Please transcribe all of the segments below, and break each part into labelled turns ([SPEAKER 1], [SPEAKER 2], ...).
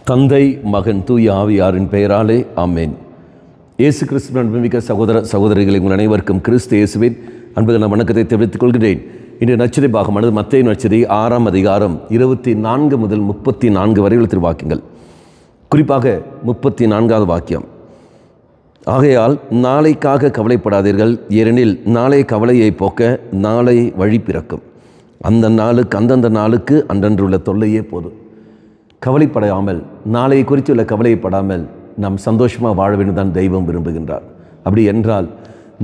[SPEAKER 1] தந்தை மகன் தூய ஆவியாரின் பெயராலே ஆமேன். இயேசு கிறிஸ்துவின் அன்புமிக்க சகோதர சகோதரிகளை உங்கள் அனைவருக்கும் கிறிஸ்து இயேசுவின் அன்புள்ள வணக்கத்தை தெரிவித்துக் கொள்கிறேன். இன்று நற்செய்தி பாகமானது மத்தேயு நற்செய்தி 6ஆம் அதிகாரம் 24 முதல் 34 வரை உள்ள திருவாக்கியங்கள். குறிப்பாக 34வது வாக்கியம். ஆகையால் நாளைக்காக கவலைப்படாதீர்கள், ஏனெனில் நாளை கவலையை போக்க நாளை வழி பிறக்கும். அந்தந்த நாளுக்கு அன்றன்றுள்ள தொல்லையே போதும். கவலைப்படாமல், நாளை குறித்துள்ள கவலைப்படாமல் நாம் சந்தோஷமாக வாழ வேண்டும் தான் தெய்வம் விரும்புகின்றார். அப்படி என்றால்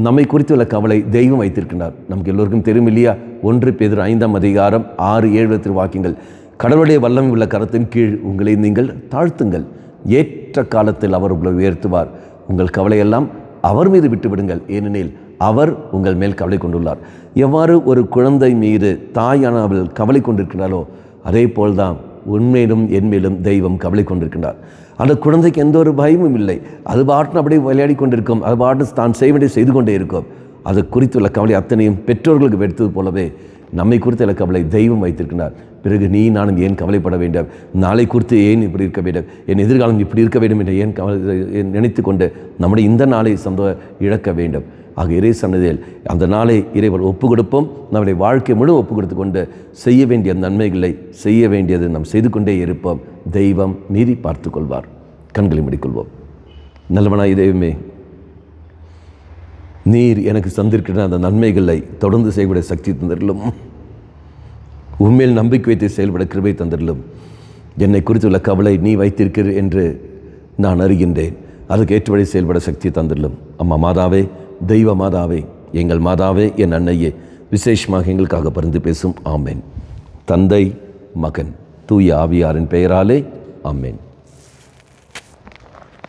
[SPEAKER 1] நம்மை குறித்துள்ள கவலை தெய்வம் வைத்திருக்கின்றார். நமக்கு எல்லோருக்கும் தெரியும் இல்லையா? 1 பேதுரு 5ஆம் அதிகாரம் 6-7 திருவாக்கியங்கள். கடவுளுடைய வல்லமை உள்ள கரத்தின் கீழ் உங்களை நீங்கள் தாழ்த்துங்கள், ஏற்ற காலத்தில் அவர் உங்களை உயர்த்துவார். உங்கள் கவலையெல்லாம் அவர் மீது விட்டுவிடுங்கள், ஏனெனில் அவர் உங்கள் மேல் கவலை கொண்டுள்ளார். எவ்வாறு ஒரு குழந்தை மீது தாயானவள் கவலை கொண்டிருக்கிறாளோ அதே போல்தான் உண்மையிலும் என்மேலும் தெய்வம் கவலை கொண்டிருக்கின்றார். அந்த குழந்தைக்கு எந்த ஒரு பயமும் இல்லை. அது பாட்டு அப்படியே விளையாடி கொண்டிருக்கும், அது பாட்டு தான் செய்ய வேண்டிய செய்து கொண்டே இருக்கும். அது குறித்துள்ள கவலை அத்தனையும் பெற்றோர்களுக்கு வெடுத்தது போலவே நம்மை குறித்துள்ள கவலை தெய்வம் வைத்திருக்கிறார். பிறகு நீ நானும் ஏன் கவலைப்பட வேண்டும்? நாளை குறித்து ஏன் இப்படி இருக்க வேண்டும்? என் எதிர்காலம் இப்படி இருக்க வேண்டும் என்று ஏன் நினைத்து கொண்டு நம்முடைய இந்த நாளை இழக்க வேண்டும்? ஆக இறை சன்னதியில் அந்த நாளை இறைவன் ஒப்பு கொடுப்போம். நம்முடைய வாழ்க்கை முழு ஒப்பு கொடுத்து கொண்டு செய்ய வேண்டிய நன்மைகளை செய்ய வேண்டியது நாம் செய்து கொண்டே இருப்போம். தெய்வம் நீதி பார்த்து கொள்வார். கண்களை மூடிக்கொள்வோம். நல்லவனாய் தெய்வமே, நீர் எனக்கு சந்திருக்கிற அந்த நன்மைகளை தொடர்ந்து செய்யக்கூடிய சக்தி தந்திரலும், உண்மையில் நம்பிக்கை வைத்து செயல்பட கிருபை தந்திரலும். என்னை குறித்துள்ள கவலை நீ வைத்திருக்கிறீர் என்று நான் அறிகின்றேன். அதுக்கு ஏற்றபடி செயல்பட சக்தி தந்திரலும். அம்மா மாதாவே, தெய்வ மாதாவே, எங்கள் மாதாவே, என் அன்னையே, விசேஷமாக எங்களுக்காக பரிந்து பேசும். ஆமேன். தந்தை மகன் தூய ஆவியாரின் பெயராலே ஆமேன்.